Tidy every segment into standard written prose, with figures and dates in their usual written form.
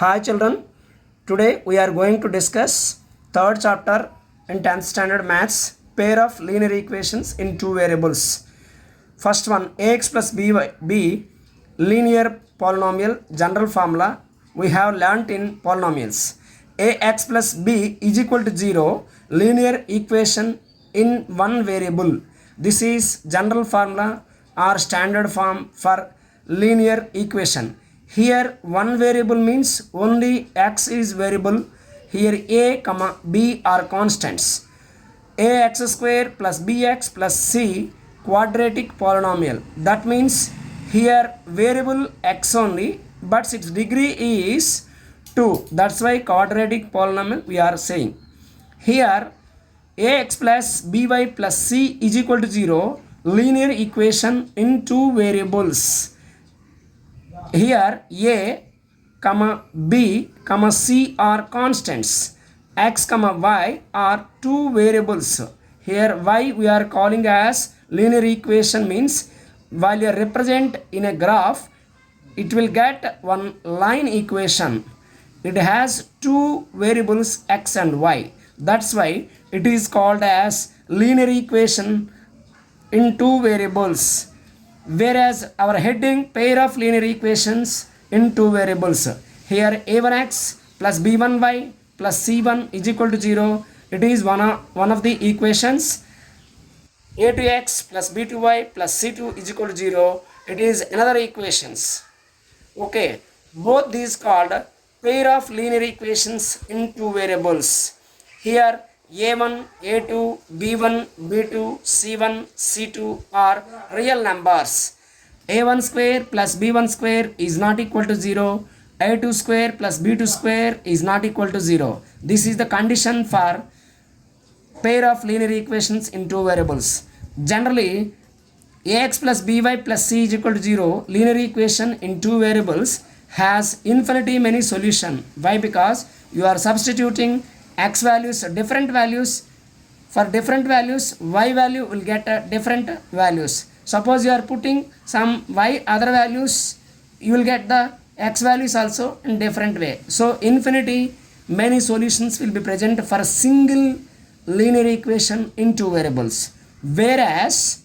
Hi children, today we are going to discuss third chapter in 10th standard maths, pair of linear equations in two variables. First one, ax plus b linear polynomial general formula we have learnt in polynomials. Ax plus b is equal to 0 linear equation in one variable. This is general formula or standard form for linear equation. Here one variable means only x is variable. Here a comma b are constants. Ax square plus bx plus c quadratic polynomial. That means here variable x only, but its degree is 2. That's why quadratic polynomial we are saying. Here ax plus by plus c is equal to 0 linear equation in two variables. Here a comma b comma c are constants, x comma y are two variables. Here y we are calling as linear equation, means while you represent in a graph it will get one line equation. It has two variables x and y. That's why it is called as linear equation in two variables. Whereas our heading pair of linear equations in two variables. Here a1x plus b1y plus c1 is equal to 0. It is one of the equations. a2x plus b2y plus c2 is equal to 0. It is another equations. Okay, both these called pair of linear equations in two variables. Here a1, a2, b1, b2, c1, c2 are real numbers. a1 square plus b1 square is not equal to 0. a2 square plus b2 square is not equal to 0. This is the condition for pair of linear equations in two variables. Generally, ax plus by plus c is equal to 0 linear equation in two variables has infinity many solution. Why? Because you are substituting x values, different values. For different values, y value will get different values. Suppose you are putting some y other values, you will get the x values also in different way. So infinity many solutions will be present for a single linear equation in two variables. Whereas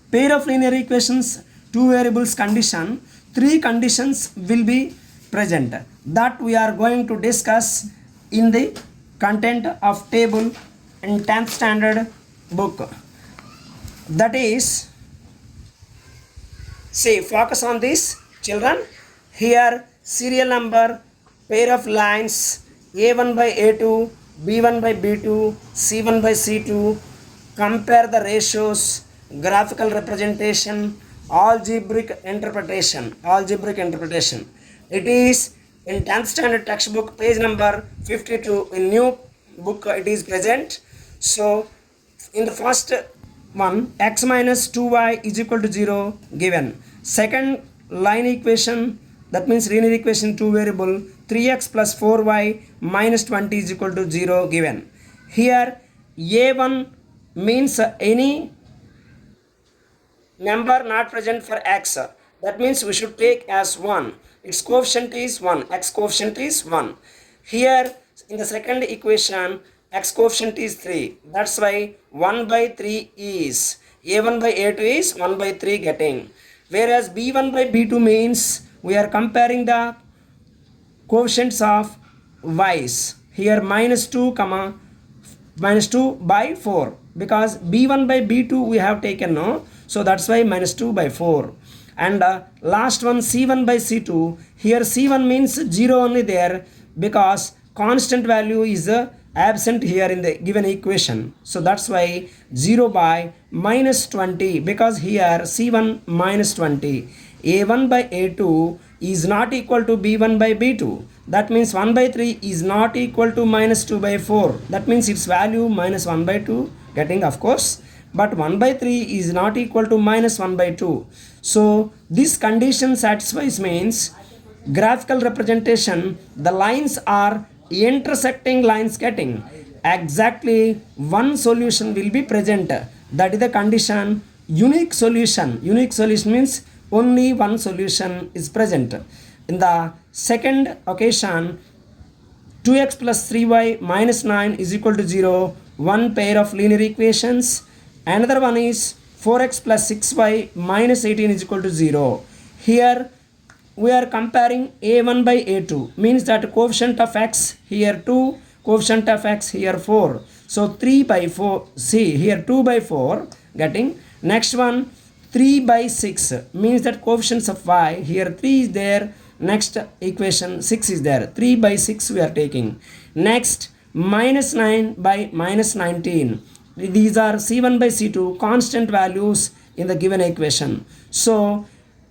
pair of linear equations two variables condition, three conditions will be present. That we are going to discuss in the content of table in 10th standard book. That is, say, focus on this children. Here serial number, pair of lines, a1 by a2, b1 by b2, c1 by c2, compare the ratios, graphical representation, algebraic interpretation. It is in 10th standard textbook page number 52. In new book it is present. So in the first one, x minus 2y is equal to 0 given. Second line equation, that means linear equation two variable, 3x plus 4y minus 20 is equal to 0 given. Here a1 means any number not present for x. That means we should take as 1. Its coefficient is 1. X coefficient is 1. Here in the second equation, x coefficient is 3. That's why 1 by 3 is. a1 by a2 is 1 by 3 getting. Whereas b1 by b2 means we are comparing the coefficients of y's. Here minus 2 comma minus 2 by 4. Because b1 by b2 we have taken, no? So that's why minus 2 by 4. And last one c1 by c2. Here c1 means 0 only there, because constant value is absent here in the given equation. So that's why 0 by minus 20, because here c1 minus 20. a1 by a2 is not equal to b1 by b2. That means 1 by 3 is not equal to minus 2 by 4. That means its value minus 1 by 2 getting, of course. But 1 by 3 is not equal to minus 1 by 2. So this condition satisfies, means graphical representation, the lines are intersecting lines getting. Exactly one solution will be present. That is the condition. Unique solution. Unique solution means only one solution is present. In the Second occasion, 2x plus 3y minus 9 is equal to 0, one pair of linear equations. Another one is 4x plus 6y minus 18 is equal to 0. Here we are comparing a1 by a2, means that coefficient of x here 2, coefficient of x here 4. So 3 by 4, see here 2 by 4 getting. Next one 3 by 6, means that coefficients of y here 3 is there. Next equation 6 is there, 3 by 6 we are taking. Next minus 9 by minus 19, these are c1 by c2 constant values in the given equation. So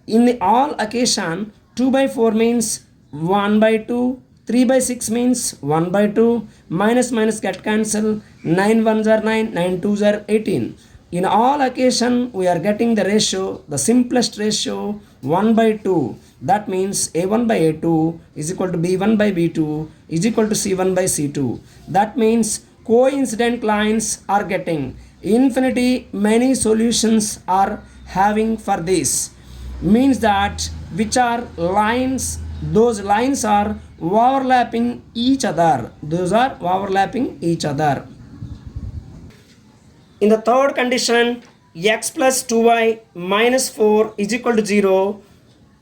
in the all occasion, 2 by 4 means 1 by 2, 3 by 6 means 1 by 2, minus minus get cancel, 9 ones are 9, 9 twos are 18. In all occasion we are getting the ratio, the simplest ratio 1 by 2. That means a1 by a2 is equal to b1 by b2 is equal to c1 by c2. That means coincident lines are getting. Infinity many solutions are having for this. Means that which are lines, those lines are overlapping each other. Those are overlapping each other. In the third condition, x plus 2y minus 4 is equal to 0,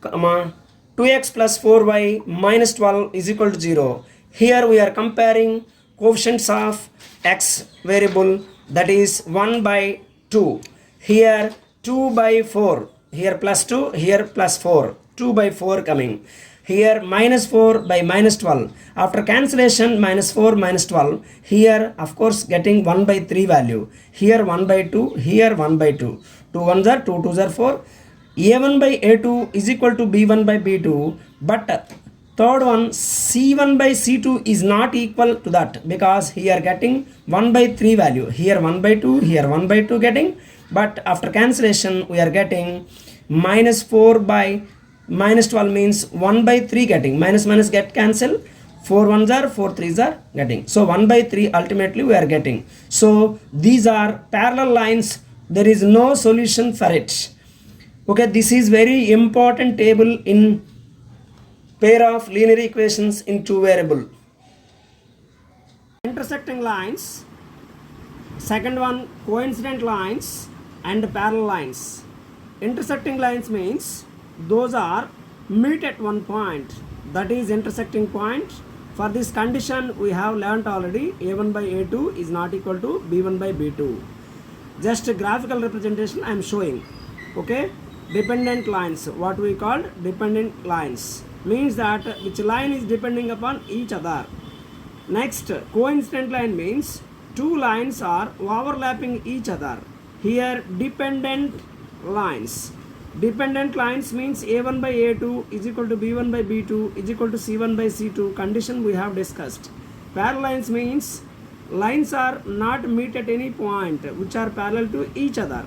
2x plus 4y minus 12 is equal to 0. Here we are comparing coefficients of x variable, that is 1 by 2. Here 2 by 4, here plus 2, here plus 4, 2 by 4 coming. Here minus 4 by minus 12. After cancellation minus 4 minus 12. Here of course getting 1 by 3 value. Here 1 by 2. Here 1 by 2. 2 ones are 2 twos are 4. a1 by a2 is equal to b1 by b2. But third one c1 by c2 is not equal to that, because here getting 1 by 3 value. Here 1 by 2. Here 1 by 2 getting. But after cancellation we are getting minus 4 by minus 12 means 1 by 3 getting. Minus minus get cancel. 4 ones are 4 threes are getting. So 1 by 3 ultimately we are getting. So these are parallel lines. There is no solution for it. Okay, this is very important table in pair of linear equations in two variable. Intersecting lines. Second one coincident lines and parallel lines. Intersecting lines means those are meet at one point, that is intersecting point. For this condition we have learnt already, a1 by a2 is not equal to b1 by b2. Just a graphical representation I am showing. Okay, dependent lines, what we call dependent lines, means that which line is depending upon each other. Next coincident line means two lines are overlapping each other. Here dependent lines. Dependent lines means a1 by a2 is equal to b1 by b2 is equal to c1 by c2 condition we have discussed. Parallel lines means lines are not meet at any point which are parallel to each other.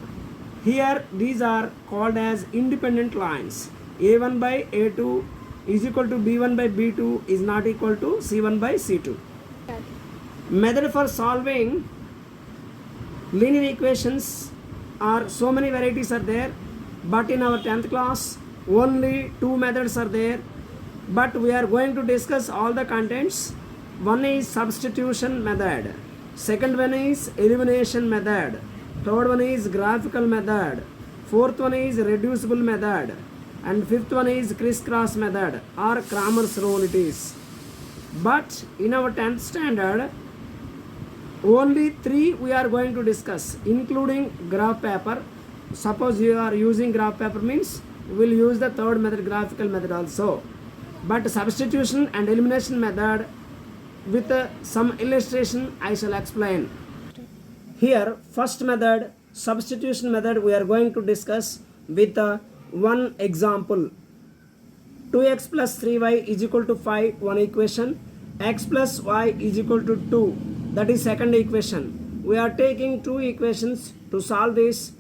Here these are called as independent lines. a1 by a2 is equal to b1 by b2 is not equal to c1 by c2. Method for solving linear equations are so many varieties are there. But in our 10th class only two methods are there, but we are going to discuss all the contents. One is substitution method, second one is elimination method, third one is graphical method, fourth one is reducible method, and fifth one is crisscross method or Cramer's rule it is. But in our 10th standard only three we are going to discuss, including graph paper. Suppose you are using graph paper means we will use the third method, graphical method also. But substitution and elimination method with some illustration I shall explain. Here first method, substitution method, we are going to discuss with one example. 2x plus 3y is equal to 5, one equation. X plus y is equal to 2, that is second equation. We are taking two equations to solve this.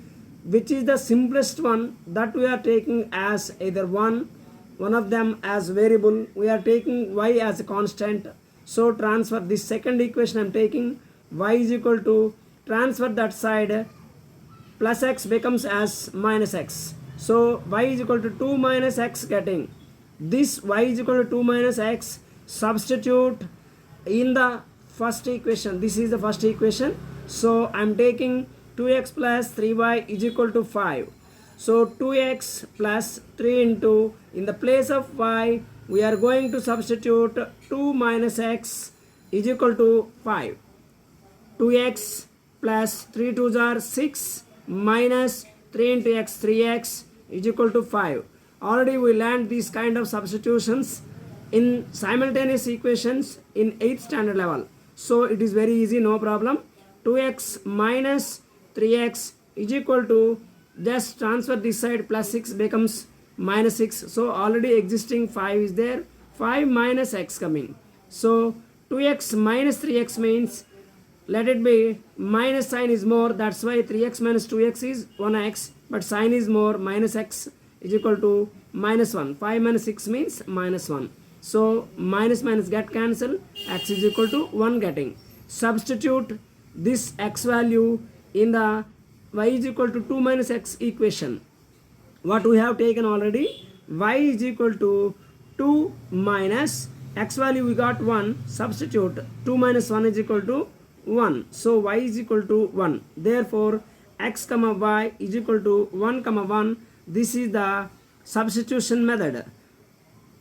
Which is the simplest one, that we are taking as either one of them as variable. We are taking y as a constant. So transfer this second equation I am taking, y is equal to, transfer that side, plus x becomes as minus x. So y is equal to 2 minus x getting. this y is equal to 2 minus x, substitute in the first equation. This is the first equation. So I'm taking 2x plus 3y is equal to 5. So 2x plus 3 into, in the place of y, we are going to substitute 2 minus x is equal to 5. 2x plus 3 2s are 6 minus 3 into x, 3x is equal to 5. Already we learned these kind of substitutions in simultaneous equations in 8th standard level. So it is very easy, no problem. 2x minus 3x is equal to, just transfer this side, plus 6 becomes minus 6. So already existing 5 is there, 5 minus x coming. So 2x minus 3x means, let it be, minus sign is more, that's why 3x minus 2x is 1x, but sign is more, minus x is equal to minus 1. 5 minus 6 means minus 1. So minus minus get cancelled, x is equal to 1 getting. Substitute this x value in the y is equal to 2 minus x equation. What we have taken already, y is equal to 2 minus x value we got 1, substitute 2 minus 1 is equal to 1. So y is equal to 1. Therefore x comma y is equal to 1 comma 1. This is the substitution method.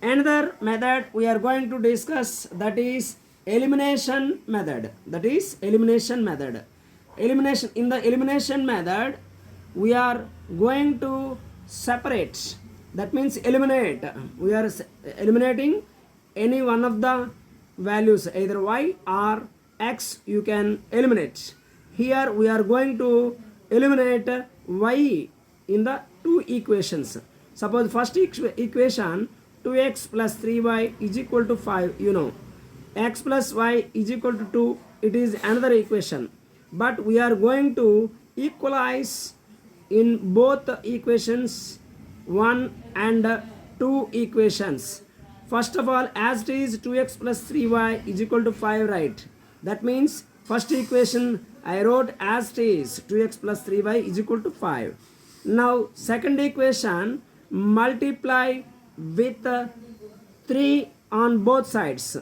Another method we are going to discuss, that is elimination method. That is elimination method. Elimination, in the elimination method we are going to separate, that means eliminate. We are eliminating any one of the values, either y or x you can eliminate. Here we are going to eliminate y in the two equations. Suppose first equation, 2x plus 3y is equal to 5, you know. X plus y is equal to 2, it is another equation. But we are going to equalize in both equations, 1 and 2 equations. First of all, as it is 2x plus 3y is equal to 5, right? That means first equation I wrote as it is, 2x plus 3y is equal to 5. Now second equation, multiply with 3 on both sides.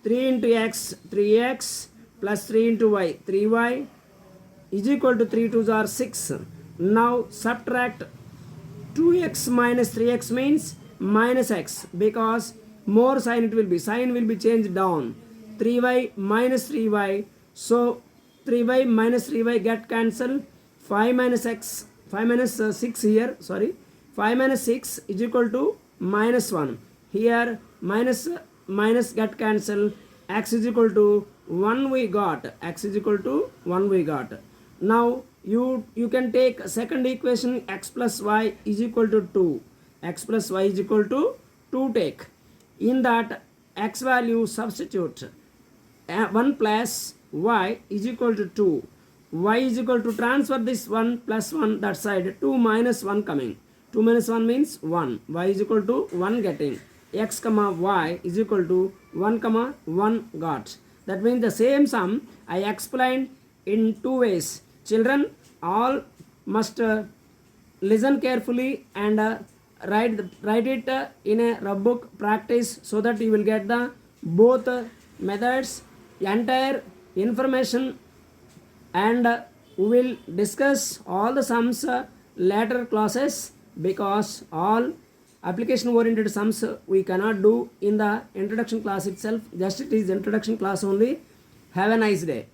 3 into x, 3x, plus 3 into y, 3y is equal to 3 2s are 6. Now subtract 2x minus 3x means minus x, because more sign it will be, sign will be changed down. 3y minus 3y, so 3y minus 3y get cancelled. 5 minus x, 5 minus 6 here, sorry, 5 minus 6 is equal to minus 1. Here minus minus get cancelled, x is equal to 1 we got, x is equal to 1 we got. Now you can take second equation, x plus y is equal to 2, x plus y is equal to 2 take. In that x value substitute 1 plus y is equal to 2, y is equal to, transfer this 1 plus 1 that side, 2 minus 1 coming, 2 minus 1 means 1, y is equal to 1 getting, x comma y is equal to 1 comma 1 got. That means the same sum I explained in two ways. Children all must listen carefully and write it in a rough book, practice, so that you will get the both methods, entire information, and we will discuss all the sums later classes, because all application oriented sums we cannot do in the introduction class itself. Just it is introduction class only. Have a nice day.